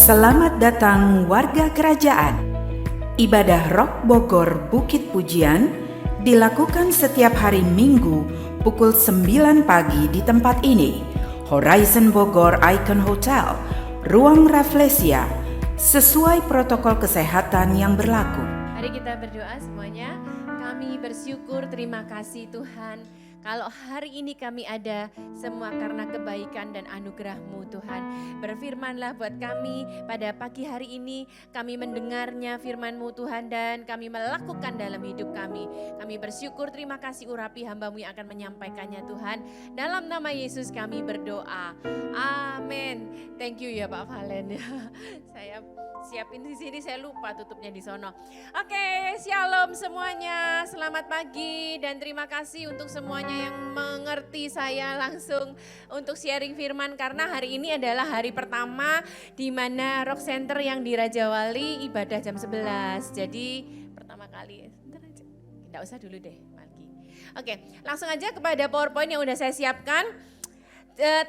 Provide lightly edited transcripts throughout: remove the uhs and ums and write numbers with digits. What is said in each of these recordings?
Selamat datang warga kerajaan. Ibadah Roh Bogor Bukit Pujian dilakukan setiap hari Minggu pukul 9 pagi di tempat ini. Horizon Bogor Icon Hotel, Ruang Rafflesia, sesuai protokol kesehatan yang berlaku. Mari kita berdoa semuanya. Kami bersyukur, terima kasih Tuhan. Kalau hari ini kami ada, semua karena kebaikan dan anugerah-Mu Tuhan. Berfirmanlah buat kami pada pagi hari ini, kami mendengarnya firman-Mu Tuhan dan kami melakukan dalam hidup kami. Kami bersyukur, terima kasih urapi hamba-Mu yang akan menyampaikannya Tuhan. Dalam nama Yesus kami berdoa. Amin. Thank you ya Pak Valen. Saya siapin di sini, saya lupa tutupnya di sono. Oke, shalom semuanya. Selamat pagi dan terima kasih untuk semuanya yang mengerti saya langsung untuk sharing firman, karena hari ini adalah hari pertama di mana Rock Center yang di Raja Wali ibadah jam 11. Jadi pertama kali, tidak usah dulu deh Malki. Oke, langsung aja kepada PowerPoint yang udah saya siapkan.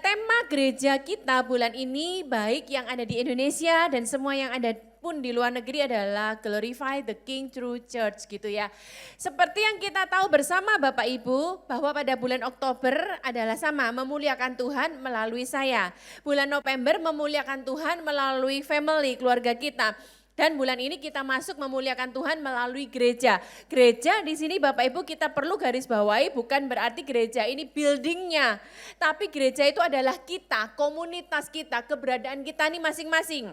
Tema gereja kita bulan ini, baik yang ada di Indonesia dan semua yang ada pun di luar negeri, adalah Glorify the King Through Church gitu ya. Seperti yang kita tahu bersama Bapak Ibu, bahwa pada bulan Oktober adalah sama, memuliakan Tuhan melalui saya. Bulan November memuliakan Tuhan melalui family, keluarga kita. Dan bulan ini kita masuk memuliakan Tuhan melalui gereja. Gereja di sini Bapak Ibu kita perlu garis bawahi, bukan berarti gereja ini buildingnya. Tapi gereja itu adalah kita, komunitas kita, keberadaan kita ini masing-masing.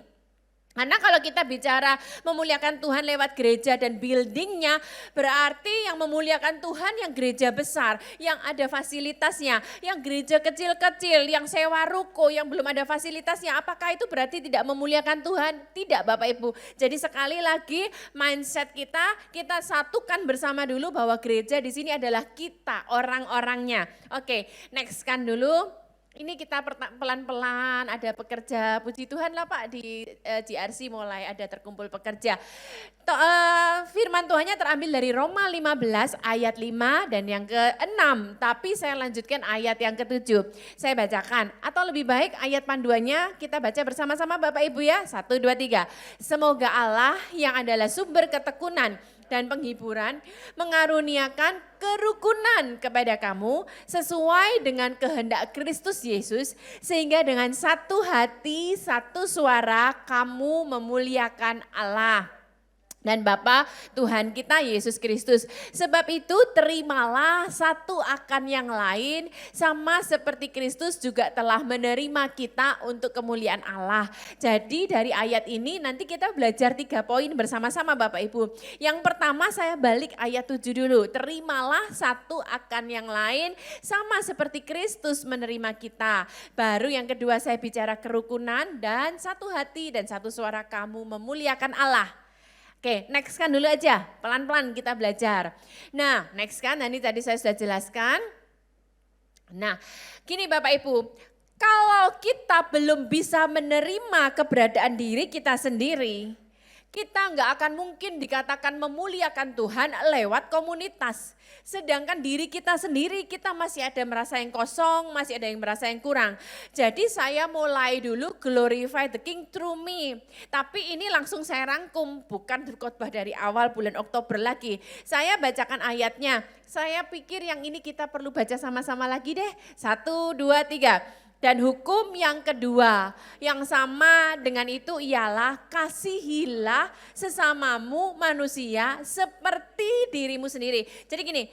Karena kalau kita bicara memuliakan Tuhan lewat gereja dan buildingnya, berarti yang memuliakan Tuhan yang gereja besar, yang ada fasilitasnya, yang gereja kecil-kecil, yang sewa ruko, yang belum ada fasilitasnya. Apakah itu berarti tidak memuliakan Tuhan? Tidak Bapak Ibu. Jadi sekali lagi mindset kita satukan bersama dulu bahwa gereja di sini adalah kita, orang-orangnya. Oke, next kan dulu. Ini kita pelan-pelan ada pekerja, puji Tuhan lah Pak, di GRC mulai ada terkumpul pekerja. Firman Tuhannya terambil dari Roma 15 ayat 5 dan yang ke-6, tapi saya lanjutkan ayat yang ke-7. Saya bacakan, atau lebih baik ayat panduannya kita baca bersama-sama Bapak Ibu ya, 1, 2, 3. Semoga Allah yang adalah sumber ketekunan dan penghiburan mengaruniakan kerukunan kepada kamu sesuai dengan kehendak Kristus Yesus, sehingga dengan satu hati, satu suara kamu memuliakan Allah dan Bapa Tuhan kita Yesus Kristus. Sebab itu terimalah satu akan yang lain, sama seperti Kristus juga telah menerima kita untuk kemuliaan Allah. Jadi dari ayat ini nanti kita belajar 3 poin bersama-sama Bapak Ibu. Yang pertama saya balik ayat 7 dulu. Terimalah satu akan yang lain, sama seperti Kristus menerima kita. Baru yang kedua saya bicara kerukunan dan satu hati dan satu suara kamu memuliakan Allah. Oke, next kan dulu aja, pelan-pelan kita belajar. Nah, next kan, ini tadi saya sudah jelaskan. Nah, gini Bapak Ibu, kalau kita belum bisa menerima keberadaan diri kita sendiri, kita nggak akan mungkin dikatakan memuliakan Tuhan lewat komunitas. Sedangkan diri kita sendiri, kita masih ada merasa yang kosong, masih ada yang merasa yang kurang. Jadi saya mulai dulu glorify the King through me. Tapi ini langsung saya rangkum, bukan khotbah dari awal bulan Oktober lagi. Saya bacakan ayatnya, saya pikir yang ini kita perlu baca sama-sama lagi deh. 1, 2, 3. Dan hukum yang kedua yang sama dengan itu ialah kasihilah sesamamu manusia seperti dirimu sendiri. Jadi gini,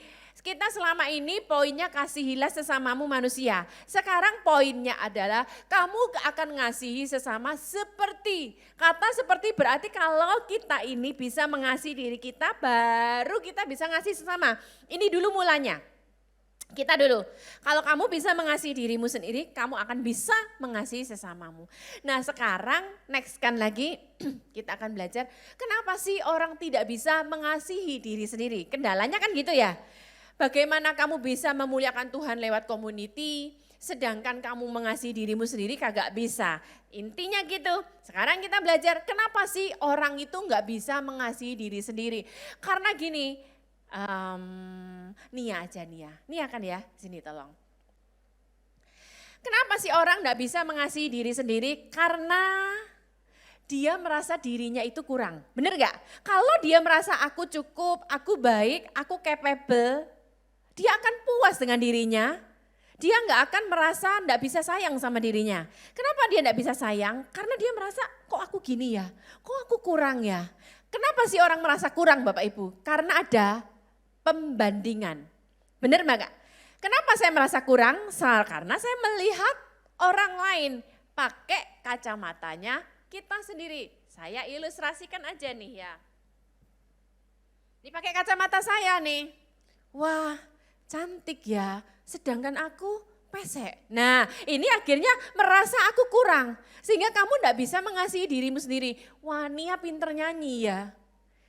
kita selama ini poinnya kasihilah sesamamu manusia. Sekarang poinnya adalah kamu akan ngasihi sesama seperti. Kata seperti berarti kalau kita ini bisa mengasihi diri kita, baru kita bisa ngasih sesama. Ini dulu mulanya. Kita dulu, kalau kamu bisa mengasihi dirimu sendiri, kamu akan bisa mengasihi sesamamu. Nah sekarang next kan lagi kita akan belajar kenapa sih orang tidak bisa mengasihi diri sendiri. Kendalanya kan gitu ya. Bagaimana kamu bisa memuliakan Tuhan lewat community, sedangkan kamu mengasihi dirimu sendiri kagak bisa. Intinya gitu. Sekarang kita belajar kenapa sih orang itu nggak bisa mengasihi diri sendiri. Karena gini, Nia aja Nia. Nia kan ya, sini tolong. Kenapa sih orang enggak bisa mengasihi diri sendiri? Karena dia merasa dirinya itu kurang. Bener gak? Kalau dia merasa aku cukup, aku baik, aku capable, dia akan puas dengan dirinya. Dia nggak akan merasa nggak bisa sayang sama dirinya. Kenapa dia nggak bisa sayang? Karena dia merasa kok aku gini ya, kok aku kurang ya. Kenapa sih orang merasa kurang Bapak Ibu? Karena ada pembandingan. Bener nggak? Kenapa saya merasa kurang? Karena saya melihat orang lain pakai kacamatanya kita sendiri. Saya ilustrasikan aja nih ya. Ini pakai kacamata saya nih. Wah, cantik ya. Sedangkan aku pesek. Nah, ini akhirnya merasa aku kurang. Sehingga kamu enggak bisa mengasihi dirimu sendiri. Wah, Nia pinter nyanyi ya.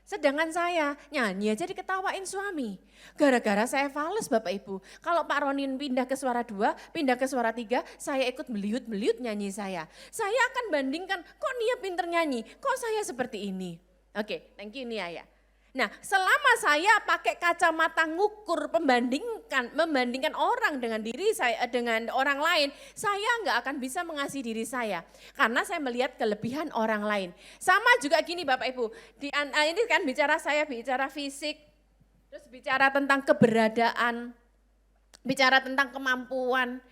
Sedangkan saya nyanyi aja diketawain suami. Gara-gara saya fales Bapak Ibu. Kalau Pak Ronin pindah ke suara 2, pindah ke suara 3, saya ikut meliut-meliut nyanyi saya. Saya akan bandingkan, kok Nia pinter nyanyi, kok saya seperti ini. Oke, thank you Nia ya. Nah, selama saya pakai kacamata ngukur membandingkan orang dengan diri saya dengan orang lain, saya nggak akan bisa mengasihi diri saya karena saya melihat kelebihan orang lain. Sama juga gini Bapak Ibu, ini kan saya bicara fisik, terus bicara tentang keberadaan, bicara tentang kemampuan,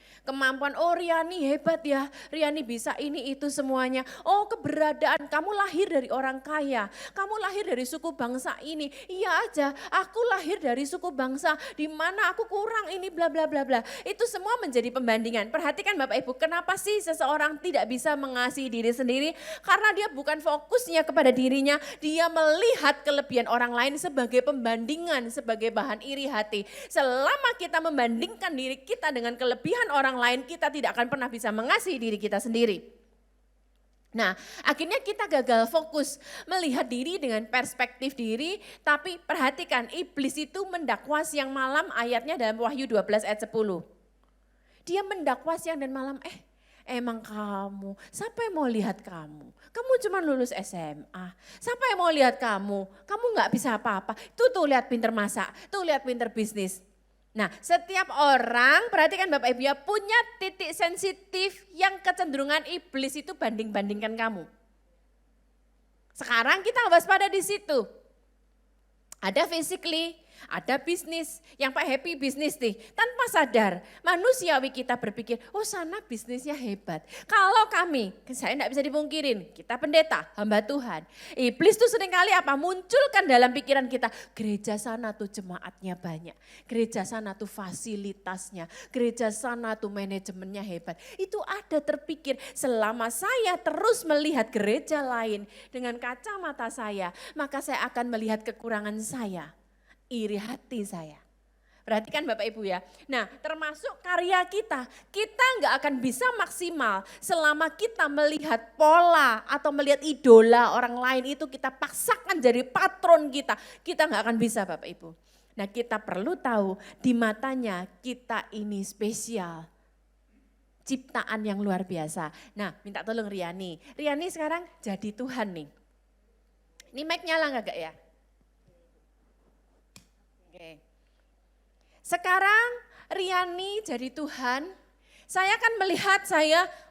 oh Riani hebat ya, Riani bisa ini itu semuanya. Oh keberadaan, kamu lahir dari orang kaya, kamu lahir dari suku bangsa ini. Iya aja, aku lahir dari suku bangsa di mana aku kurang ini bla bla bla bla. Itu semua menjadi pembandingan. Perhatikan Bapak Ibu, kenapa sih seseorang tidak bisa mengasihi diri sendiri? Karena dia bukan fokusnya kepada dirinya, dia melihat kelebihan orang lain sebagai pembandingan, sebagai bahan iri hati. Selama kita membandingkan diri kita dengan kelebihan orang lain, kita tidak akan pernah bisa mengasihi diri kita sendiri. Nah, akhirnya kita gagal fokus melihat diri dengan perspektif diri, tapi perhatikan iblis itu mendakwa siang malam, ayatnya dalam Wahyu 12 ayat 10. Dia mendakwa siang dan malam, emang kamu, siapa yang mau lihat kamu? Kamu cuma lulus SMA, siapa yang mau lihat kamu? Kamu gak bisa apa-apa, tuh lihat pinter masak, tuh lihat pinter bisnis. Nah, setiap orang, perhatikan Bapak Ibu ya, punya titik sensitif yang kecenderungan iblis itu banding-bandingkan kamu. Sekarang kita waspada di situ. Ada physically, ada bisnis, yang Pak Happy bisnis nih, tanpa sadar manusiawi kita berpikir, oh sana bisnisnya hebat. Kalau kami, saya enggak bisa dipungkirin, kita pendeta, hamba Tuhan. Iblis tuh seringkali apa? Munculkan dalam pikiran kita, gereja sana tuh jemaatnya banyak, gereja sana tuh fasilitasnya, gereja sana tuh manajemennya hebat. Itu ada terpikir, selama saya terus melihat gereja lain dengan kacamata saya, maka saya akan melihat kekurangan saya. Iri hati saya. Perhatikan Bapak Ibu ya. Nah termasuk karya kita nggak akan bisa maksimal selama kita melihat pola atau melihat idola orang lain itu kita paksakan jadi patron kita. Kita nggak akan bisa Bapak Ibu. Nah kita perlu tahu di matanya kita ini spesial. Ciptaan yang luar biasa. Nah minta tolong Riani. Riani sekarang jadi Tuhan nih. Ini mic nyala nggak ya? Sekarang Riani jadi Tuhan, saya akan melihat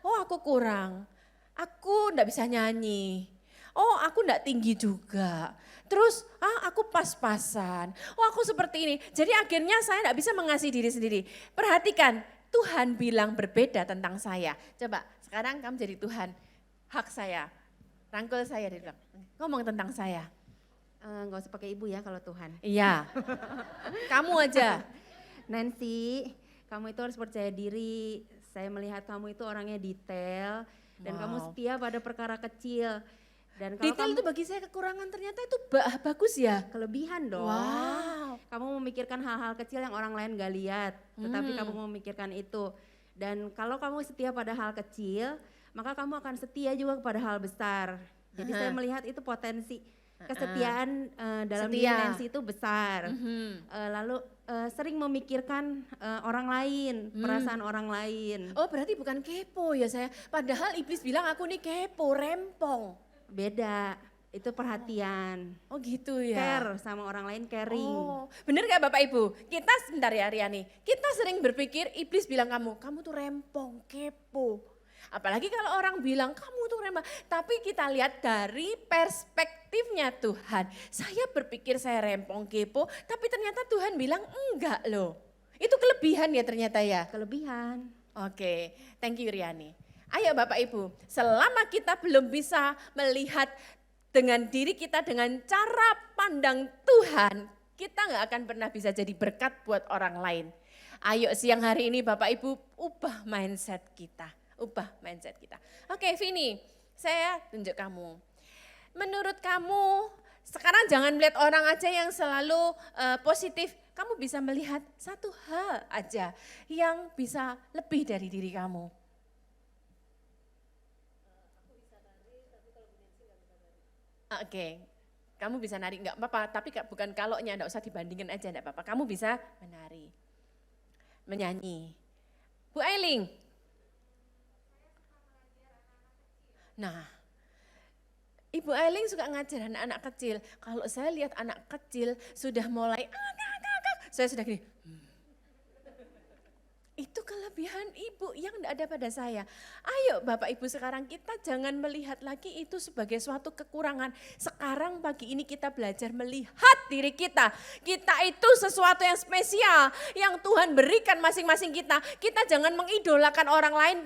aku kurang, aku enggak bisa nyanyi, oh aku enggak tinggi juga, terus aku pas-pasan, oh aku seperti ini. Jadi akhirnya saya enggak bisa mengasihi diri sendiri. Perhatikan, Tuhan bilang berbeda tentang saya. Coba sekarang kamu jadi Tuhan, hak saya, rangkul saya, dia bilang, ngomong tentang saya. Nggak usah pakai ibu ya kalau Tuhan. Iya, kamu aja. Nancy, kamu itu harus percaya diri. Saya melihat kamu itu orangnya detail dan kamu setia pada perkara kecil. Dan kalau detail itu bagi saya kekurangan, ternyata itu bagus ya. Kelebihan dong. Wow. Kamu memikirkan hal-hal kecil yang orang lain gak lihat, tetapi kamu memikirkan itu. Dan kalau kamu setia pada hal kecil, maka kamu akan setia juga kepada hal besar. Jadi saya melihat itu potensi kesetiaan dalam diri Nancy itu besar. Lalu sering memikirkan orang lain, perasaan orang lain. Oh berarti bukan kepo ya saya, padahal iblis bilang aku nih kepo, rempong. Beda, itu perhatian. Oh gitu ya. Care sama orang lain, caring. Oh bener gak Bapak Ibu? Kita sebentar ya Riani, kita sering berpikir iblis bilang kamu tuh rempong, kepo. Apalagi kalau orang bilang kamu tuh remah. Tapi kita lihat dari perspektifnya Tuhan. Saya berpikir saya rempong kepo, tapi ternyata Tuhan bilang enggak loh. Itu kelebihan ya ternyata ya. Kelebihan. Oke, thank you Riani. Ayo Bapak Ibu, selama kita belum bisa melihat dengan diri kita dengan cara pandang Tuhan, kita nggak akan pernah bisa jadi berkat buat orang lain. Ayo siang hari ini Bapak Ibu ubah mindset kita. Oke Vini, saya tunjuk kamu. Menurut kamu, sekarang jangan melihat orang aja yang selalu positif. Kamu bisa melihat satu hal aja yang bisa lebih dari diri kamu. Oke, kamu bisa nari, enggak apa-apa, tapi bukan kaloknya, enggak usah dibandingin aja, enggak apa-apa. Kamu bisa menari, menyanyi. Bu Ailing. Nah, Ibu Ailing suka ngajar anak-anak kecil. Kalau saya lihat anak kecil sudah mulai, saya sudah gini. Itu kelebihan ibu yang tidak ada pada saya. Ayo Bapak Ibu sekarang kita jangan melihat lagi itu sebagai suatu kekurangan. Sekarang pagi ini kita belajar melihat diri kita. Kita itu sesuatu yang spesial yang Tuhan berikan masing-masing kita. Kita jangan mengidolakan orang lain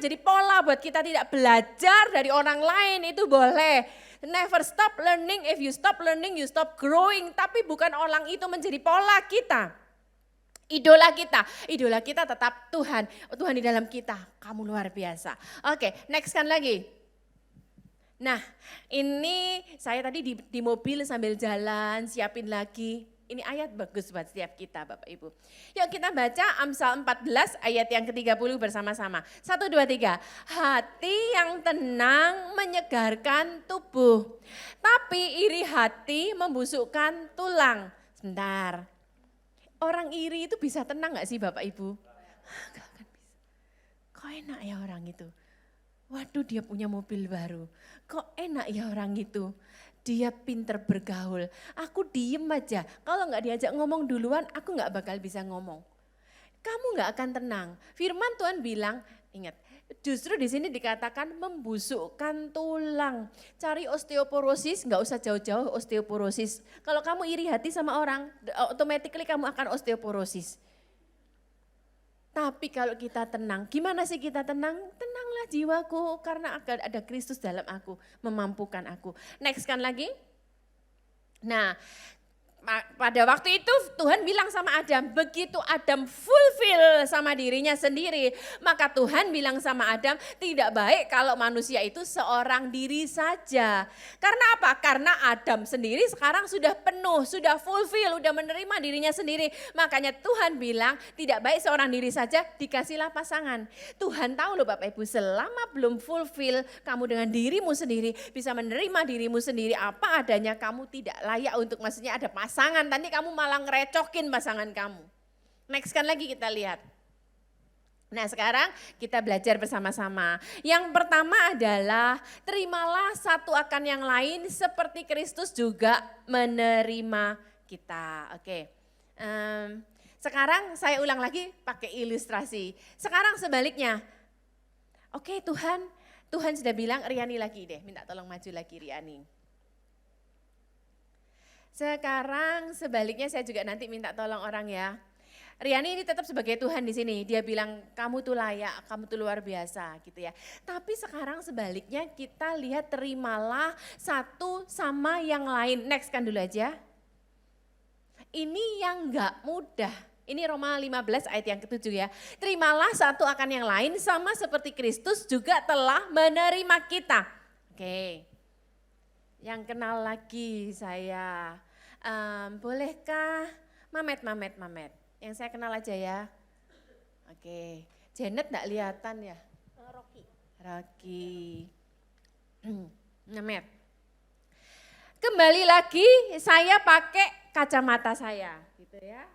jadi pola buat kita tidak belajar dari orang lain itu boleh. Never stop learning, if you stop learning you stop growing. Tapi bukan orang itu menjadi pola kita. Idola kita tetap Tuhan di dalam kita, kamu luar biasa. Oke, next kan lagi. Nah, ini saya tadi di mobil sambil jalan, siapin lagi. Ini ayat bagus buat setiap kita Bapak Ibu. Yuk kita baca Amsal 14 ayat yang ke-30 bersama-sama. 1, 2, 3. Hati yang tenang menyegarkan tubuh, tapi iri hati membusukkan tulang. Sebentar. Orang iri itu bisa tenang gak sih Bapak Ibu? Gak akan bisa. Kok enak ya orang itu? Waduh dia punya mobil baru. Kok enak ya orang itu? Dia pinter bergaul. Aku diem aja. Kalau gak diajak ngomong duluan aku gak bakal bisa ngomong. Kamu gak akan tenang. Firman Tuhan bilang, ingat. Justru di sini dikatakan membusukkan tulang. Cari osteoporosis, nggak usah jauh-jauh osteoporosis. Kalau kamu iri hati sama orang, automatically kamu akan osteoporosis. Tapi kalau kita tenang, gimana sih kita tenang? Tenanglah jiwaku karena akan ada Kristus dalam aku, memampukan aku. Next kan lagi. Nah, pada waktu itu Tuhan bilang sama Adam, begitu Adam fulfill sama dirinya sendiri, maka Tuhan bilang sama Adam, tidak baik kalau manusia itu seorang diri saja. Karena apa? Karena Adam sendiri sekarang sudah penuh, sudah fulfill, sudah menerima dirinya sendiri. Makanya Tuhan bilang, tidak baik seorang diri saja, dikasihlah pasangan. Tuhan tahu loh Bapak Ibu, selama belum fulfill kamu dengan dirimu sendiri, bisa menerima dirimu sendiri apa adanya, kamu tidak layak untuk maksudnya ada pasangan. Nanti kamu malah ngerecokin pasangan kamu. Next kan lagi kita lihat. Nah sekarang kita belajar bersama-sama. Yang pertama adalah terimalah satu akan yang lain seperti Kristus juga menerima kita. Oke. Sekarang saya ulang lagi pakai ilustrasi. Sekarang sebaliknya. Oke Tuhan sudah bilang Riani lagi deh. Minta tolong maju lagi Riani. Sekarang sebaliknya saya juga nanti minta tolong orang ya. Riani ini tetap sebagai Tuhan di sini. Dia bilang kamu tuh layak, kamu tuh luar biasa gitu ya. Tapi sekarang sebaliknya kita lihat terimalah satu sama yang lain. Next kan dulu aja. Ini yang enggak mudah. Ini Roma 15 ayat yang ke-7 ya. Terimalah satu akan yang lain sama seperti Kristus juga telah menerima kita. Oke. Yang kenal lagi saya. Bolehkah Mamet. Yang saya kenal aja ya. Oke. Janet enggak kelihatan ya? Rocky. Mamet. Kembali lagi saya pakai kacamata saya gitu ya.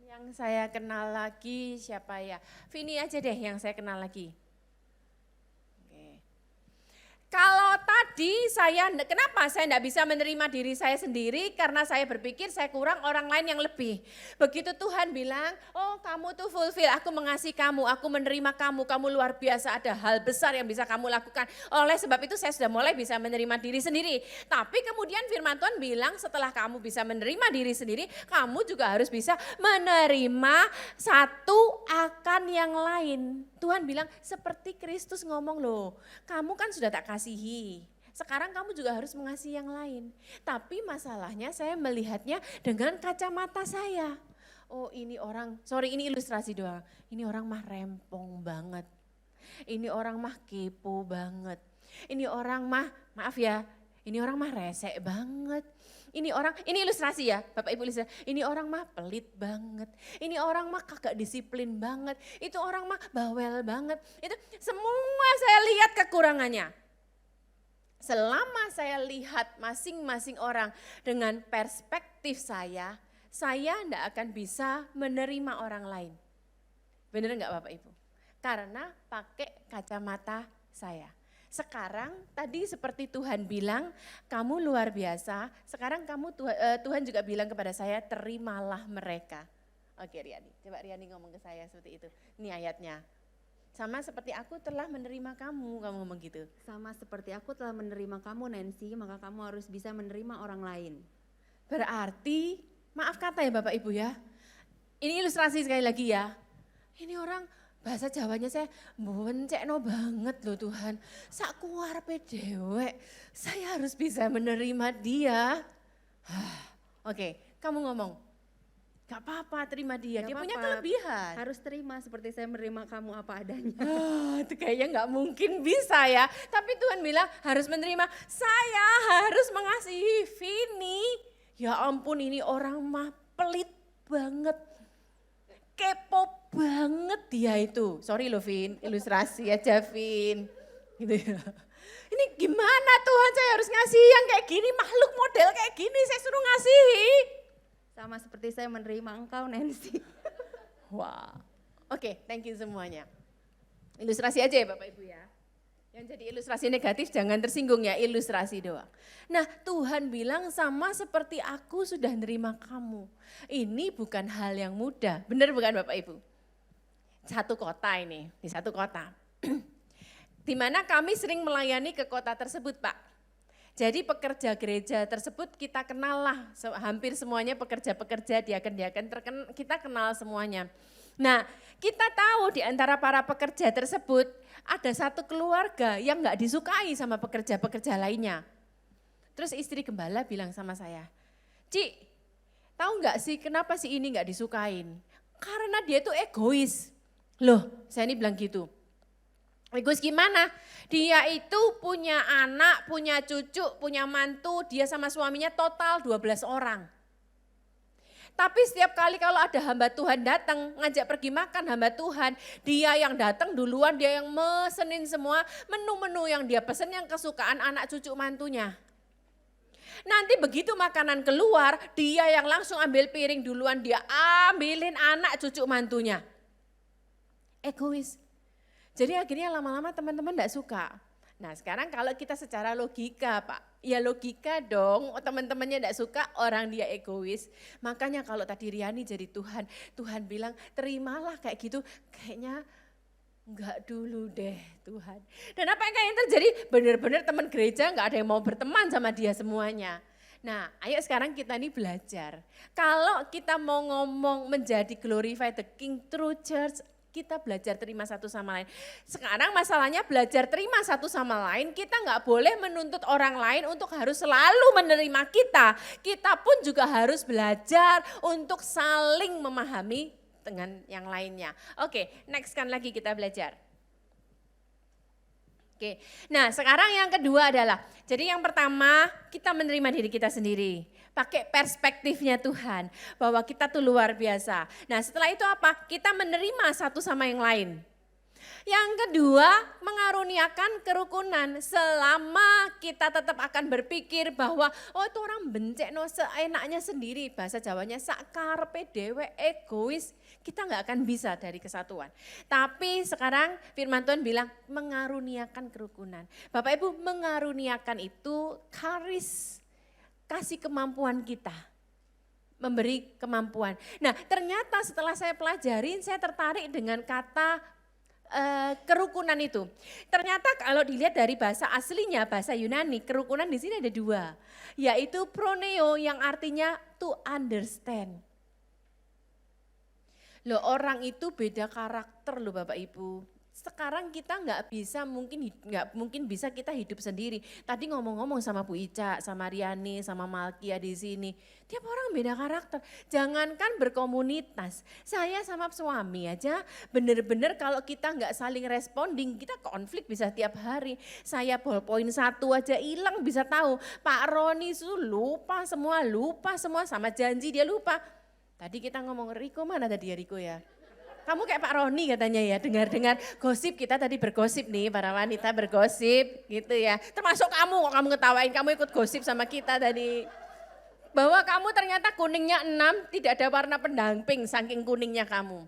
Yang saya kenal lagi siapa ya? Vini aja deh yang saya kenal lagi. Oke. Kalau tadi kenapa saya tidak bisa menerima diri saya sendiri? Karena saya berpikir saya kurang, orang lain yang lebih. Begitu Tuhan bilang, oh kamu tuh fulfill, aku mengasihi kamu, aku menerima kamu, kamu luar biasa, ada hal besar yang bisa kamu lakukan. Oleh sebab itu saya sudah mulai bisa menerima diri sendiri. Tapi kemudian firman Tuhan bilang setelah kamu bisa menerima diri sendiri, kamu juga harus bisa menerima satu akan yang lain. Tuhan bilang seperti Kristus ngomong loh, kamu kan sudah tak kasihi. Sekarang kamu juga harus mengasihi yang lain. Tapi masalahnya saya melihatnya dengan kacamata saya. Oh ini ini ilustrasi doang. Ini orang mah rempong banget. Ini orang mah kepo banget. Ini orang mah, maaf ya, ini orang mah resek banget. Ini ilustrasi ya, Bapak Ibu ilustrasi. Ini orang mah pelit banget. Ini orang mah kagak disiplin banget. Itu orang mah bawel banget. Itu semua saya lihat kekurangannya. Selama saya lihat masing-masing orang dengan perspektif saya tidak akan bisa menerima orang lain. Benar enggak Bapak Ibu? Karena pakai kacamata saya. Sekarang tadi seperti Tuhan bilang, kamu luar biasa. Sekarang Tuhan juga bilang kepada saya, terimalah mereka. Oke Riani, coba Riani ngomong ke saya seperti itu. Ini ayatnya. Sama seperti aku telah menerima kamu ngomong gitu. Sama seperti aku telah menerima kamu Nancy, maka kamu harus bisa menerima orang lain. Berarti, maaf kata ya Bapak Ibu ya. Ini ilustrasi sekali lagi ya. Ini orang bahasa Jawanya saya boncekno banget loh Tuhan. Sak kuarepe dewek, saya harus bisa menerima dia. Oke, kamu ngomong, gak apa-apa terima dia, Gak dia punya apa-apa, kelebihan. harus terima seperti saya menerima kamu apa adanya. Itu kayaknya gak mungkin bisa ya. Tapi Tuhan bilang harus menerima, saya harus mengasihi Vini. Ya ampun ini orang mah pelit banget. Kepo banget dia itu. Sorry loh Vin, ilustrasi aja Vin. Gitu ya. Ini gimana Tuhan saya harus ngasih yang kayak gini, makhluk model kayak gini saya suruh ngasihi. Sama seperti saya menerima engkau Nancy. Wah, oke, thank you semuanya. Ilustrasi aja ya Bapak Ibu ya. Yang jadi ilustrasi negatif jangan tersinggung ya, ilustrasi doang. Nah Tuhan bilang sama seperti aku sudah nerima kamu. Ini bukan hal yang mudah, benar bukan Bapak Ibu? Satu kota ini, di satu kota. Di mana kami sering melayani ke kota tersebut Pak. Jadi pekerja gereja tersebut kita kenal lah, hampir semuanya pekerja-pekerja diaken-diaken kita kenal semuanya. Nah kita tahu di antara para pekerja tersebut ada satu keluarga yang gak disukai sama pekerja-pekerja lainnya. Terus istri gembala bilang sama saya, Cik, tahu gak sih kenapa si ini gak disukain? Karena dia tuh egois. Loh saya ini bilang gitu. Egois gimana? Dia itu punya anak, punya cucu, punya mantu, dia sama suaminya total 12 orang. Tapi setiap kali kalau ada hamba Tuhan datang, ngajak pergi makan hamba Tuhan, dia yang datang duluan, dia yang mesenin semua menu-menu yang dia pesen yang kesukaan anak cucu mantunya. Nanti begitu makanan keluar, dia yang langsung ambil piring duluan, dia ambilin anak cucu mantunya. Egois. Jadi akhirnya lama-lama teman-teman enggak suka. Nah sekarang kalau kita secara logika Pak, ya logika dong teman-temannya enggak suka orang dia egois. Makanya kalau tadi Riani jadi Tuhan bilang terimalah kayak gitu, kayaknya enggak dulu deh Tuhan. Dan apa yang terjadi? Benar-benar teman gereja enggak ada yang mau berteman sama dia semuanya. Nah ayo sekarang kita nih belajar. Kalau kita mau ngomong menjadi glorify the King through church, kita belajar terima satu sama lain. Sekarang masalahnya belajar terima satu sama lain, kita nggak boleh menuntut orang lain untuk harus selalu menerima kita. Kita pun juga harus belajar untuk saling memahami dengan yang lainnya. Oke, next kan lagi kita belajar. Oke, nah sekarang yang kedua adalah, jadi yang pertama kita menerima diri kita sendiri. Pakai perspektifnya Tuhan, bahwa kita tuh luar biasa. Nah setelah itu apa? Kita menerima satu sama yang lain. Yang kedua, mengaruniakan kerukunan selama kita tetap akan berpikir bahwa oh itu orang bencekno seenaknya sendiri. Bahasa Jawanya sak karepe dhewe egois. kita nggak akan bisa dari kesatuan. Tapi sekarang firman Tuhan bilang mengaruniakan kerukunan. Bapak Ibu, mengaruniakan itu kasih kemampuan kita. Memberi kemampuan. Nah ternyata setelah saya pelajarin, saya tertarik dengan kata kerukunan itu. Ternyata kalau dilihat dari bahasa aslinya, bahasa Yunani, kerukunan di sini ada dua. Yaitu proneo yang artinya to understand. Loh orang itu beda karakter loh Bapak Ibu. Sekarang kita nggak mungkin bisa kita hidup sendiri. Tadi ngomong-ngomong sama Bu Ica, sama Riani, sama Malkia di sini. Tiap orang beda karakter. Jangankan berkomunitas. Saya sama suami aja bener-bener kalau kita nggak saling responding, kita konflik bisa tiap hari. Saya ballpoint 1 aja hilang bisa tahu. Pak Roni lupa semua sama janji dia lupa. Tadi kita ngomong Riko, mana tadi ya Riko ya? Kamu kayak Pak Roni katanya ya, dengar-dengar gosip, kita tadi bergosip nih, para wanita bergosip gitu ya. Termasuk kamu, kok kamu ngetawain, kamu ikut gosip sama kita tadi. Bahwa kamu ternyata kuningnya 6, tidak ada warna pendamping saking kuningnya kamu.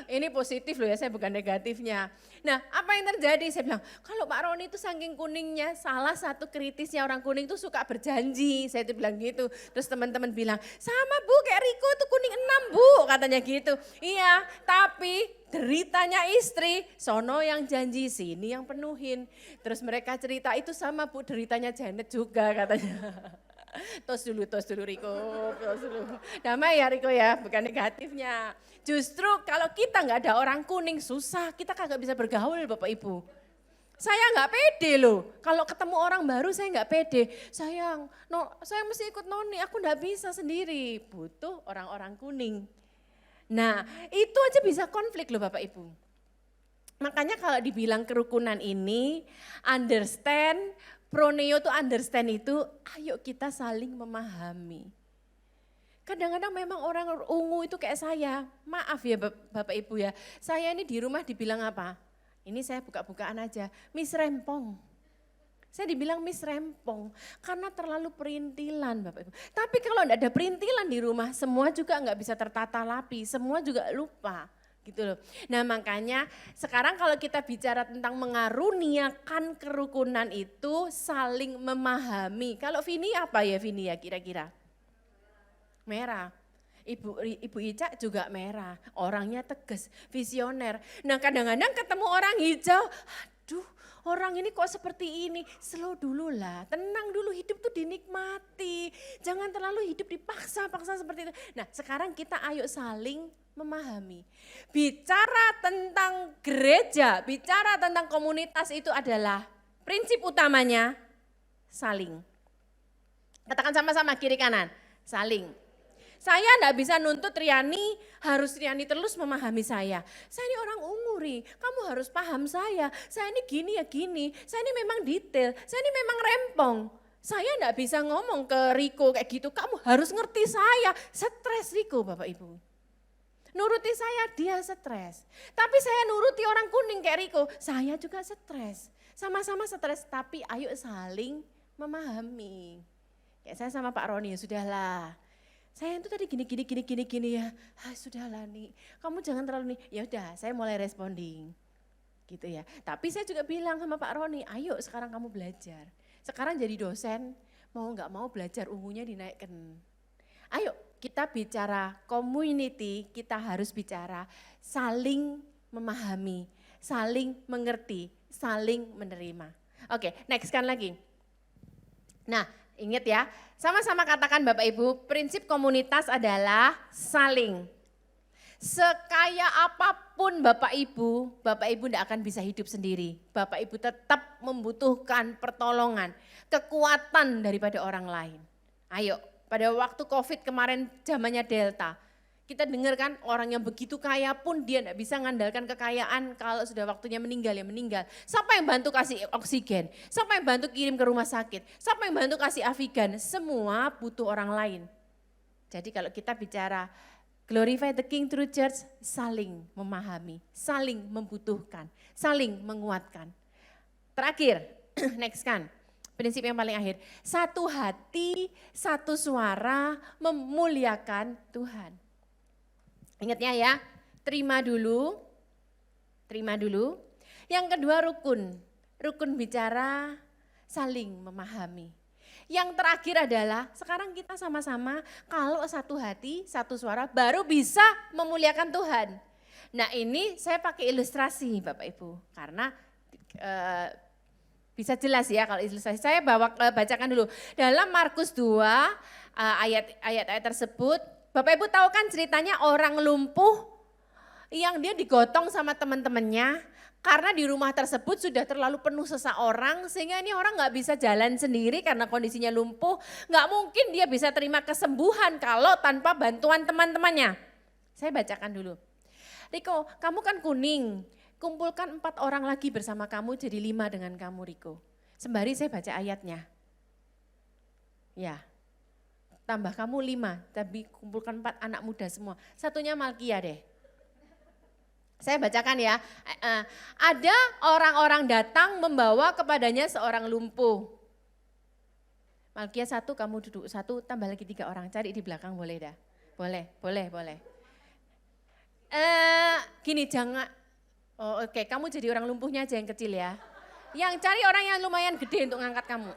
Ini positif loh ya, saya bukan negatifnya. Nah apa yang terjadi? Saya bilang, kalau Pak Roni itu saking kuningnya, salah satu kritisnya orang kuning itu suka berjanji. Saya itu bilang gitu. Terus teman-teman bilang, sama Bu kayak Riko itu kuning 6 Bu, katanya gitu. Iya, tapi deritanya istri, sono yang janji, sini yang penuhin. Terus mereka cerita, itu sama Bu deritanya Janet juga katanya. Tos dulu Riko, tos dulu. Damai ya Riko ya, bukan negatifnya. Justru kalau kita nggak ada orang kuning susah, kita kagak bisa bergaul Bapak Ibu. Saya nggak pede loh, kalau ketemu orang baru saya nggak pede. Sayang, saya mesti ikut Noni, aku nggak bisa sendiri, butuh orang-orang kuning. Nah itu aja bisa konflik loh Bapak Ibu. Makanya kalau dibilang kerukunan ini, understand, proneo to understand itu, ayo kita saling memahami. Kadang-kadang memang orang ungu itu kayak saya, maaf ya Bapak Ibu ya, saya ini di rumah dibilang apa? Ini saya buka-bukaan aja, Miss Rempong. Saya dibilang Miss Rempong, karena terlalu perintilan Bapak Ibu. Tapi kalau enggak ada perintilan di rumah, semua juga enggak bisa tertata rapi, semua juga lupa. Gitu loh. Nah makanya sekarang kalau kita bicara tentang mengaruniakan kerukunan itu saling memahami. Kalau Vini apa ya Vini ya kira-kira? Merah. Ibu Ica juga merah, orangnya tegas, visioner. Nah kadang-kadang ketemu orang hijau, aduh orang ini kok seperti ini, slow dulu lah, tenang dulu, hidup tuh dinikmati. Jangan terlalu hidup dipaksa-paksa seperti itu. Nah sekarang kita ayo saling memahami. Bicara tentang gereja, bicara tentang komunitas itu adalah prinsip utamanya saling. Katakan sama-sama kiri kanan, saling. Saya enggak bisa nuntut Riani, harus Riani terus memahami saya. Saya ini orang umuri, kamu harus paham saya ini gini ya gini, saya ini memang detail, saya ini memang rempong. Saya enggak bisa ngomong ke Riko kayak gitu, kamu harus ngerti saya, stres Riko Bapak Ibu. Nuruti saya, dia stres. Tapi saya nuruti orang kuning kayak Riko, saya juga stres. Sama-sama stres, tapi ayo saling memahami. Kayak saya sama Pak Roni, ya sudahlah. Saya itu tadi gini ya, sudahlah nih, kamu jangan terlalu nih, ya udah saya mulai responding gitu ya. Tapi saya juga bilang sama Pak Roni, ayo sekarang kamu belajar. Sekarang jadi dosen, mau nggak mau belajar ungunya dinaikkan. Ayo kita bicara community, kita harus bicara saling memahami, saling mengerti, saling menerima. Oke, next kan lagi. Nah, ingat ya, sama-sama katakan Bapak Ibu, prinsip komunitas adalah saling. Sekaya apapun Bapak Ibu tidak akan bisa hidup sendiri. Bapak Ibu tetap membutuhkan pertolongan, kekuatan daripada orang lain. Ayo, pada waktu COVID kemarin zamannya Delta, kita dengar kan orang yang begitu kaya pun dia tidak bisa mengandalkan kekayaan, kalau sudah waktunya meninggal ya meninggal. Siapa yang bantu kasih oksigen? Siapa yang bantu kirim ke rumah sakit? Siapa yang bantu kasih avigan? Semua butuh orang lain. Jadi kalau kita bicara glorify the King through church, saling memahami, saling membutuhkan, saling menguatkan. Terakhir, next kan, prinsip yang paling akhir. Satu hati, satu suara memuliakan Tuhan. Ingatnya ya, terima dulu. Yang kedua rukun bicara, saling memahami. Yang terakhir adalah sekarang kita sama-sama kalau satu hati, satu suara baru bisa memuliakan Tuhan. Nah ini saya pakai ilustrasi Bapak Ibu, karena bisa jelas ya kalau ilustrasi. Saya bacakan dulu. Dalam Markus 2 ayat-ayat tersebut, Bapak Ibu tahu kan ceritanya orang lumpuh yang dia digotong sama teman-temannya karena di rumah tersebut sudah terlalu penuh seseorang sehingga ini orang nggak bisa jalan sendiri karena kondisinya lumpuh. Nggak mungkin dia bisa terima kesembuhan kalau tanpa bantuan teman-temannya. Saya bacakan dulu. Riko, kamu kan kuning, kumpulkan 4 orang lagi bersama kamu jadi 5 dengan kamu Riko. Sembari saya baca ayatnya. Ya, tambah kamu 5, tapi kumpulkan 4 anak muda semua. Satunya Malkia deh. Saya bacakan ya, ada orang-orang datang membawa kepadanya seorang lumpuh. Malkia 1, kamu duduk 1, tambah lagi 3 orang, cari di belakang boleh dah. Boleh. Gini jangan, oke, kamu jadi orang lumpuhnya aja yang kecil ya. Yang cari orang yang lumayan gede untuk ngangkat kamu.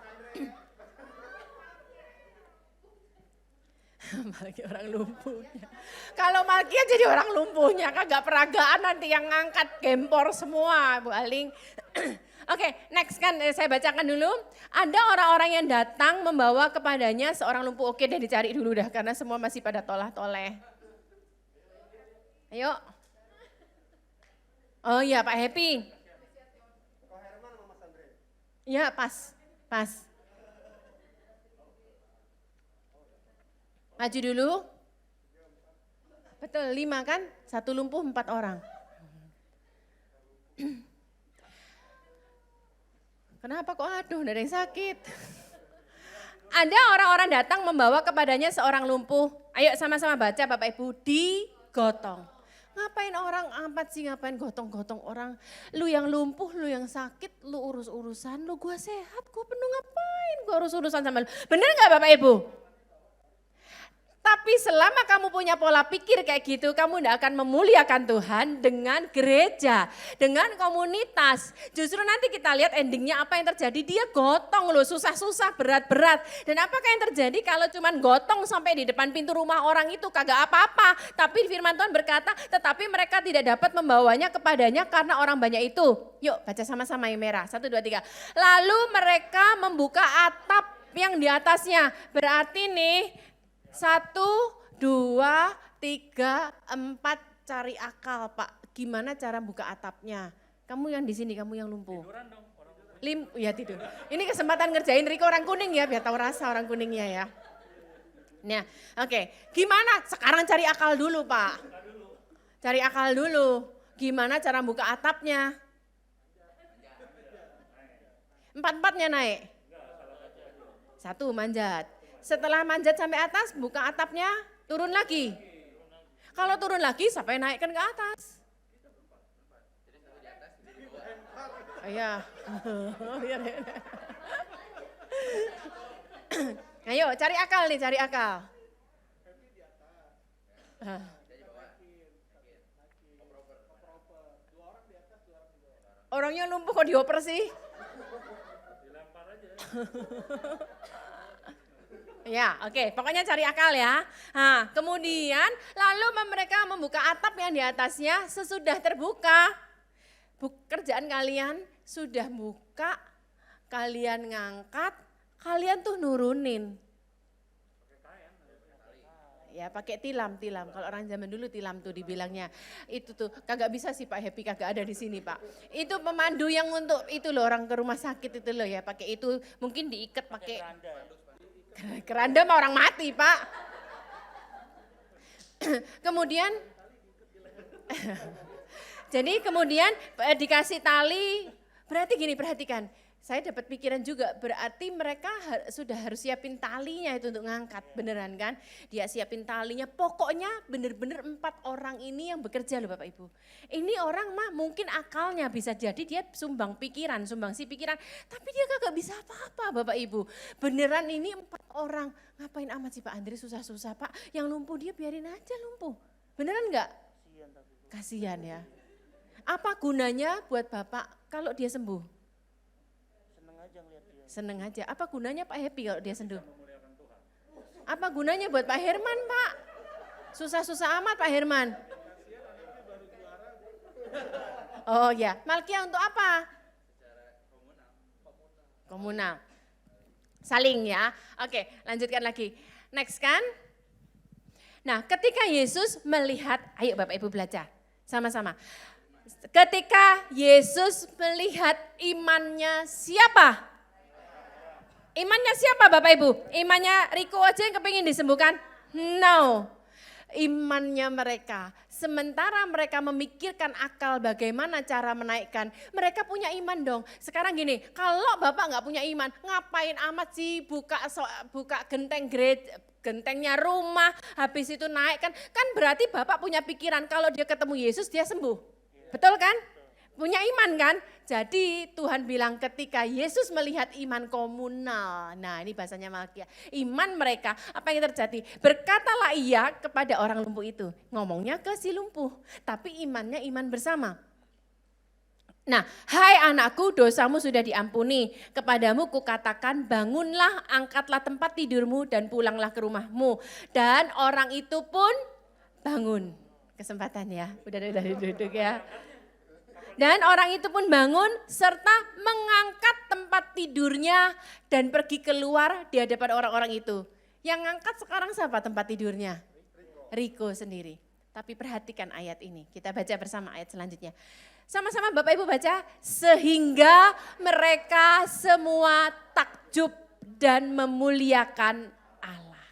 Malkia orang lumpuhnya. Kalau Malkia jadi orang lumpuhnya, kagak peragaan nanti yang ngangkat gempor semua, Bu Aling. Oke, next kan saya bacakan dulu. Ada orang-orang yang datang membawa kepadanya seorang lumpuh. Oke deh dicari dulu dah karena semua masih pada tolah-toleh. Ayo. Oh iya Pak Happy. Ya pas. Maju dulu. Betul, 5 kan? 1 lumpuh 4 orang. Kenapa kok aduh, ada yang sakit? Ada orang-orang datang membawa kepadanya seorang lumpuh. Ayo sama-sama baca Bapak Ibu, digotong. Ngapain orang amat sih, ngapain gotong-gotong orang? Lu yang lumpuh, lu yang sakit, lu urus-urusan, lu gua sehat, gua penuh ngapain? Gua urus-urusan sama lu. Bener gak Bapak Ibu? Tapi selama kamu punya pola pikir kayak gitu, kamu tidak akan memuliakan Tuhan dengan gereja, dengan komunitas. Justru nanti kita lihat endingnya apa yang terjadi, dia gotong loh, susah-susah, berat-berat. Dan apakah yang terjadi kalau cuman gotong sampai di depan pintu rumah orang itu kagak apa-apa. Tapi firman Tuhan berkata, tetapi mereka tidak dapat membawanya kepadanya karena orang banyak itu. Yuk baca sama-sama yang merah, 1, 2, 3. Lalu mereka membuka atap yang di atasnya, berarti nih, 1, 2, 3, 4 cari akal Pak. Gimana cara buka atapnya? Kamu yang di sini, kamu yang lumpuh. Ya tidur. Ini kesempatan ngerjain Riko orang kuning ya, biar tahu rasa orang kuningnya ya. Nah, oke. Gimana? Sekarang cari akal dulu Pak. Cari akal dulu. Gimana cara buka atapnya? 4-4-nya naik. 1 manjat. Setelah manjat sampai atas, buka atapnya, turun lagi. Kalau turun lagi, sampai naikkan ke atas. Iya. Ayo, cari akal nih, cari akal. Orangnya lumpuh kok dioper sih? Ya, oke. Pokoknya cari akal ya. Nah, kemudian lalu mereka membuka atap yang di atasnya sesudah terbuka. Kerjaan kalian sudah buka, kalian ngangkat, kalian tuh nurunin. Ya pakai tilam. Kalau orang zaman dulu tilam tuh dibilangnya. Itu tuh kagak bisa sih Pak Happy, kagak ada di sini Pak. Itu pemandu yang untuk itu loh orang ke rumah sakit itu loh ya. Pakai itu mungkin diikat pakai keranda mah orang mati Pak. Kemudian jadi kemudian dikasih tali, berarti gini perhatikan, saya dapat pikiran juga, berarti mereka sudah harus siapin talinya itu untuk ngangkat, beneran kan? Dia siapin talinya, pokoknya bener-bener 4 orang ini yang bekerja loh Bapak Ibu. Ini orang mah mungkin akalnya bisa jadi dia sumbang si pikiran, tapi dia kagak bisa apa-apa Bapak Ibu. Beneran ini 4 orang, ngapain amat sih Pak Andri susah-susah Pak, yang lumpuh dia biarin aja lumpuh. Beneran enggak? Kasihan ya. Apa gunanya buat Bapak kalau dia sembuh? Seneng aja. Apa gunanya Pak Happy kalau dia sembuh? Apa gunanya buat Pak Herman Pak? Susah-susah amat Pak Herman. Oh ya, Malkia untuk apa? Komunal. Saling ya. Oke, lanjutkan lagi. Next kan? Nah, ketika Yesus melihat, ayo Bapak Ibu belajar sama-sama. Ketika Yesus melihat imannya siapa? Imannya siapa Bapak Ibu? Imannya Riko aja yang kepingin disembuhkan? No. Imannya mereka. Sementara mereka memikirkan akal bagaimana cara menaikkan. Mereka punya iman dong. Sekarang gini, kalau Bapak nggak punya iman, ngapain amat sih buka gentengnya rumah, habis itu naik kan berarti Bapak punya pikiran kalau dia ketemu Yesus dia sembuh. Betul kan? Punya iman kan? Jadi Tuhan bilang ketika Yesus melihat iman komunal. Nah ini bahasanya Malkia. Iman mereka, apa yang terjadi? Berkatalah ia kepada orang lumpuh itu. Ngomongnya ke si lumpuh, tapi imannya iman bersama. Nah, hai anakku, dosamu sudah diampuni. Kepadamu kukatakan, bangunlah, angkatlah tempat tidurmu dan pulanglah ke rumahmu. Dan orang itu pun bangun. Kesempatan ya, udah duduk ya. Dan orang itu pun bangun serta mengangkat tempat tidurnya dan pergi keluar di hadapan orang-orang itu. Yang ngangkat sekarang siapa tempat tidurnya? Riko sendiri. Tapi perhatikan ayat ini, kita baca bersama ayat selanjutnya. Sama-sama Bapak Ibu baca, sehingga mereka semua takjub dan memuliakan Allah.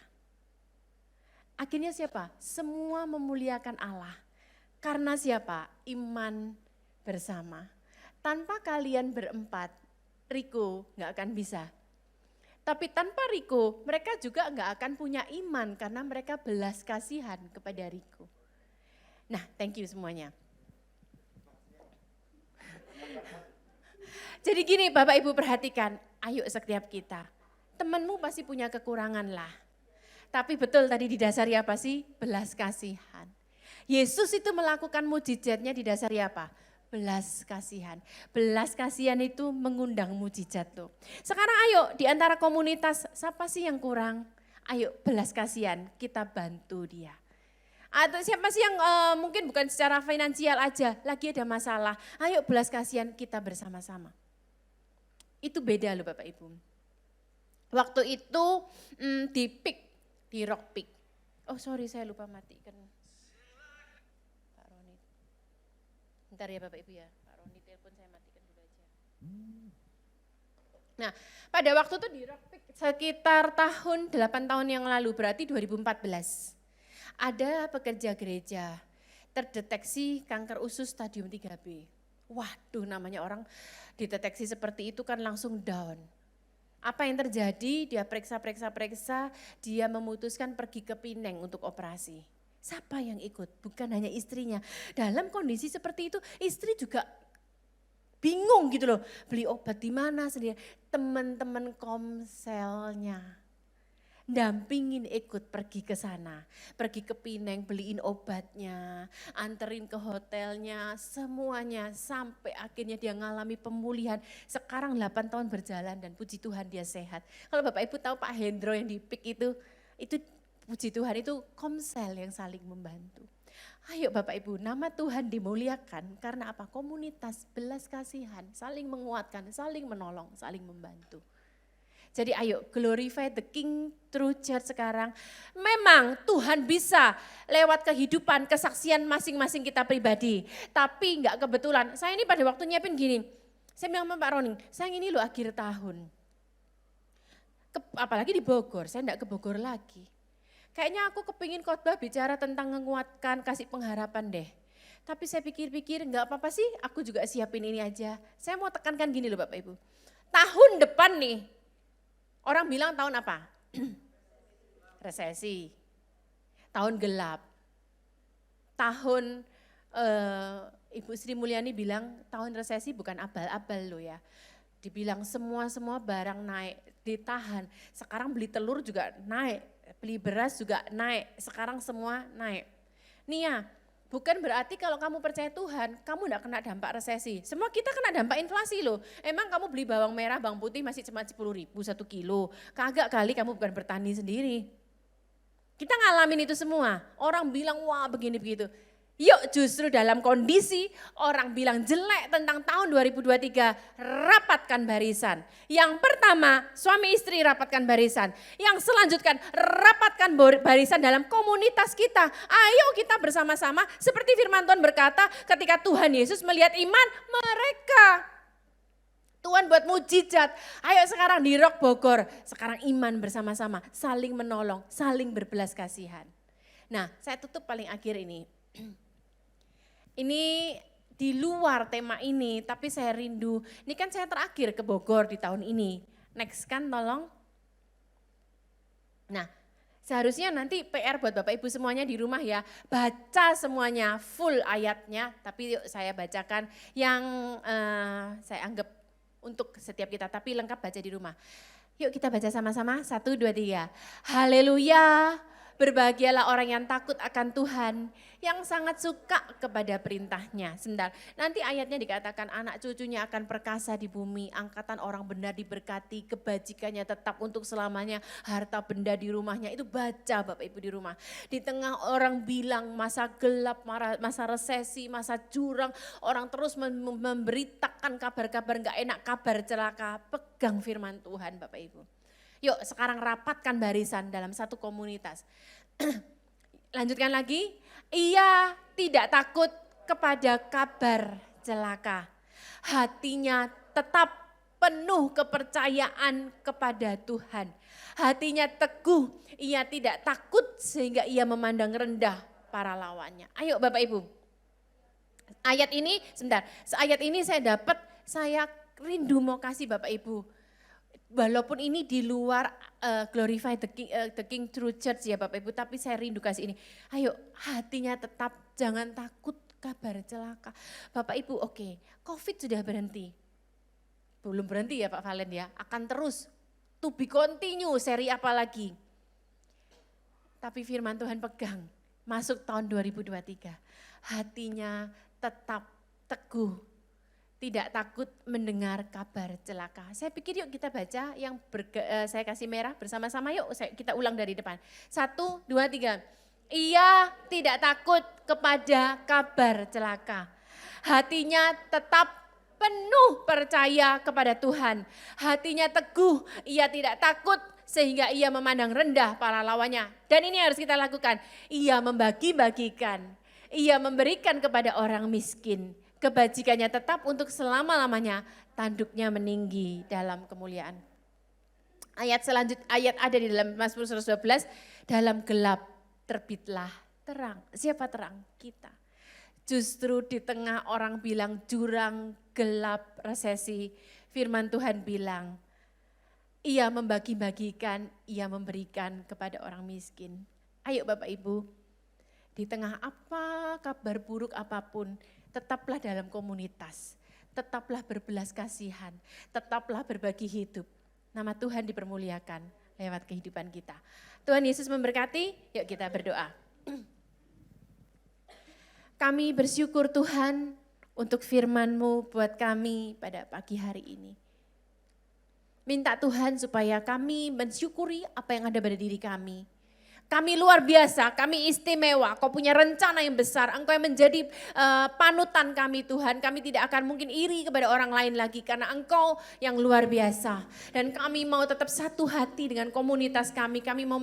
Akhirnya siapa? Semua memuliakan Allah. Karena siapa? Iman bersama. Tanpa kalian berempat, Riko nggak akan bisa. Tapi tanpa Riko, mereka juga nggak akan punya iman karena mereka belas kasihan kepada Riko. Nah, thank you semuanya. Jadi gini Bapak Ibu perhatikan, ayo setiap kita. Temanmu pasti punya kekurangan lah. Tapi betul tadi didasari apa sih? Belas kasihan. Yesus itu melakukan mujizatnya didasari apa? Belas kasihan. Belas kasihan itu mengundang mujizat tuh. Sekarang ayo di antara komunitas, siapa sih yang kurang? Ayo belas kasihan, kita bantu dia. Atau siapa sih yang mungkin bukan secara finansial aja, lagi ada masalah. Ayo belas kasihan, kita bersama-sama. Itu beda loh Bapak Ibu. Waktu itu di Rock Peak. Oh sorry saya lupa matikan. Bentar ya Bapak Ibu ya, Pak Roni telepon saya matikan dulu aja. Nah pada waktu itu di Rock Peak sekitar 8 tahun yang lalu, berarti 2014. Ada pekerja gereja terdeteksi kanker usus stadium 3B. Waduh namanya orang dideteksi seperti itu kan langsung down. Apa yang terjadi? Dia periksa, dia memutuskan pergi ke Pineng untuk operasi. Siapa yang ikut? Bukan hanya istrinya. Dalam kondisi seperti itu, istri juga bingung gitu loh. Beli obat di mana sendiri? Teman-teman komselnya dampingin ikut pergi ke sana. Pergi ke Pineng, beliin obatnya, anterin ke hotelnya, semuanya. Sampai akhirnya dia ngalami pemulihan. Sekarang 8 tahun berjalan dan puji Tuhan dia sehat. Kalau Bapak Ibu tahu Pak Hendro yang di PIK itu puji Tuhan itu komsel yang saling membantu. Ayo Bapak Ibu, nama Tuhan dimuliakan karena apa? Komunitas belas kasihan, saling menguatkan, saling menolong, saling membantu. Jadi ayo glorify the King True Church sekarang. Memang Tuhan bisa lewat kehidupan, kesaksian masing-masing kita pribadi. Tapi enggak kebetulan, saya ini pada waktu nyiapin gini, saya bilang sama Pak Roning, saya ini loh akhir tahun. Apalagi di Bogor, saya enggak ke Bogor lagi. Kayaknya aku kepingin khotbah bicara tentang menguatkan, kasih pengharapan deh. Tapi saya pikir-pikir enggak apa-apa sih, aku juga siapin ini aja. Saya mau tekankan gini loh Bapak Ibu. tahun depan nih, orang bilang tahun apa? Resesi, tahun gelap, tahun Ibu Sri Mulyani bilang tahun resesi bukan abal-abal loh ya. Dibilang semua barang naik, ditahan. Sekarang beli telur juga naik, beli beras juga naik, sekarang semua naik. Nih ya, bukan berarti kalau kamu percaya Tuhan, kamu enggak kena dampak resesi. Semua kita kena dampak inflasi loh. Emang kamu beli bawang merah, bawang putih masih cuma 10.000 1 kilo. Kagak kali kamu bukan bertani sendiri. Kita ngalamin itu semua. Orang bilang wah begini begitu. Yuk justru dalam kondisi orang bilang jelek tentang tahun 2023, rapatkan barisan. Yang pertama suami istri rapatkan barisan. Yang selanjutnya rapatkan barisan dalam komunitas kita. Ayo kita bersama-sama seperti firman Tuhan berkata ketika Tuhan Yesus melihat iman mereka. Tuhan buat mujizat, ayo sekarang di Rock Bogor, sekarang iman bersama-sama, saling menolong, saling berbelas kasihan. Nah saya tutup paling akhir ini. Ini di luar tema ini, tapi saya rindu, ini kan saya terakhir ke Bogor di tahun ini. Next kan tolong. Nah seharusnya nanti PR buat Bapak Ibu semuanya di rumah ya, baca semuanya full ayatnya, tapi yuk saya bacakan yang saya anggap untuk setiap kita, tapi lengkap baca di rumah. Yuk kita baca sama-sama, 1, 2, 3. Haleluya, berbahagialah orang yang takut akan Tuhan, yang sangat suka kepada perintahnya. Sebentar, nanti ayatnya dikatakan anak cucunya akan perkasa di bumi, angkatan orang benar diberkati, kebajikannya tetap untuk selamanya, harta benda di rumahnya. Itu baca Bapak Ibu di rumah. Di tengah orang bilang masa gelap, masa resesi, masa jurang, orang terus memberitakan kabar-kabar gak enak, kabar celaka, pegang firman Tuhan Bapak Ibu. Yuk sekarang rapatkan barisan dalam satu komunitas. Lanjutkan lagi, ia tidak takut kepada kabar celaka. Hatinya tetap penuh kepercayaan kepada Tuhan. Hatinya teguh, ia tidak takut sehingga ia memandang rendah para lawannya. Ayo Bapak Ibu, ayat ini sebentar, ayat ini saya dapat, saya rindu mau kasih Bapak Ibu. Walaupun ini di luar glorify the King True Church ya Bapak Ibu, tapi saya rindu kasih ini. Ayo hatinya tetap, jangan takut kabar celaka. Bapak Ibu oke, COVID sudah berhenti. Belum berhenti ya Pak Valen ya, akan terus to be continue, seri apa lagi. Tapi firman Tuhan pegang, masuk tahun 2023, hatinya tetap teguh. Tidak takut mendengar kabar celaka. Saya pikir yuk kita baca yang saya kasih merah bersama-sama yuk kita ulang dari depan. 1, 2, 3. Ia tidak takut kepada kabar celaka. Hatinya tetap penuh percaya kepada Tuhan. Hatinya teguh, ia tidak takut sehingga ia memandang rendah para lawannya. Dan ini harus kita lakukan. Ia membagi-bagikan, ia memberikan kepada orang miskin. Kebajikannya tetap untuk selama-lamanya, tanduknya meninggi dalam kemuliaan. Ayat selanjutnya, ayat ada di dalam Mazmur 112, dalam gelap terbitlah terang. Siapa terang? Kita. Justru di tengah orang bilang jurang, gelap, resesi, firman Tuhan bilang, ia membagi-bagikan, ia memberikan kepada orang miskin. Ayo Bapak Ibu, di tengah apa kabar buruk apapun, tetaplah dalam komunitas, tetaplah berbelas kasihan, tetaplah berbagi hidup. Nama Tuhan dipermuliakan lewat kehidupan kita. Tuhan Yesus memberkati, yuk kita berdoa. Kami bersyukur Tuhan untuk firman-Mu buat kami pada pagi hari ini. Minta Tuhan supaya kami mensyukuri apa yang ada pada diri kami. Kami luar biasa, kami istimewa, Kau punya rencana yang besar, Engkau yang menjadi panutan kami Tuhan. Kami tidak akan mungkin iri kepada orang lain lagi karena Engkau yang luar biasa. Dan kami mau tetap satu hati dengan komunitas kami mau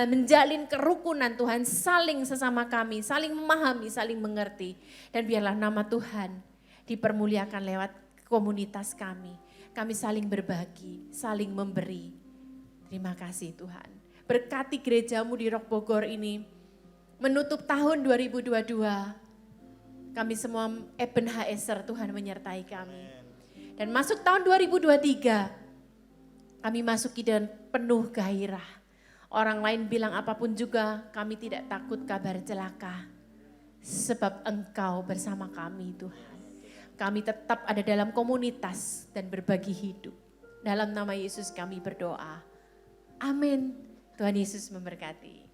menjalin kerukunan Tuhan, saling sesama kami, saling memahami, saling mengerti. Dan biarlah nama Tuhan dipermuliakan lewat komunitas kami. Kami saling berbagi, saling memberi. Terima kasih Tuhan. Berkati gerejamu di Rock Bogor ini, menutup tahun 2022, kami semua Ebenezer Tuhan menyertai kami. Dan masuk tahun 2023, kami masuki dengan penuh gairah. Orang lain bilang apapun juga, kami tidak takut kabar celaka. Sebab Engkau bersama kami Tuhan. Kami tetap ada dalam komunitas dan berbagi hidup. Dalam nama Yesus kami berdoa. Amin. Tuhan Yesus memberkati.